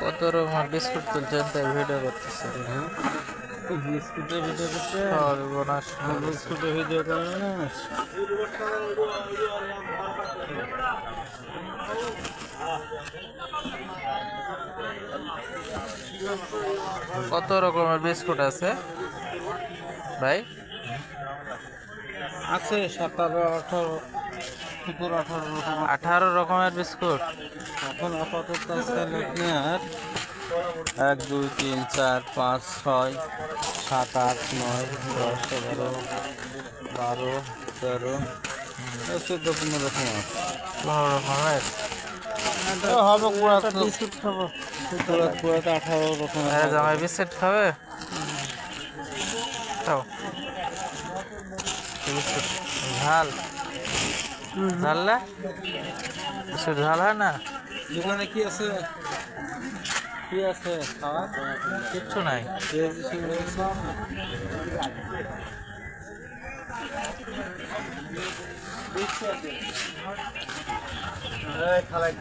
কত রকমের বিস্কুট তুলছেন তাই ভিডিও করতেছে। বিস্কুটের ভিডিও করতে সর্বনাশ। বিস্কুটের ভিডিও করবে না। কত রকমের বিস্কুট আছে ভাই? আছে 17, 18, 17, 18 রকম। 18 রকমের বিস্কুট। এখন আপাতত আছে আপনার 1, 2, 3, 4, 5, 6, 7, 8, 9, 10, 11, 12, 13, 14, 15 রকম আছে। 15 রকমের হবে পুরা বিস্কুট খাবো। পুরা 18 রকম। জামাই বিস্কুট খাবে? খাও। বিস্কুট ঝাল ঝাল না? বিস্কুট ঝাল হয় না? দোকানে কি আছে? কি আছে খাওয়া? কিচ্ছু নাই। খালাই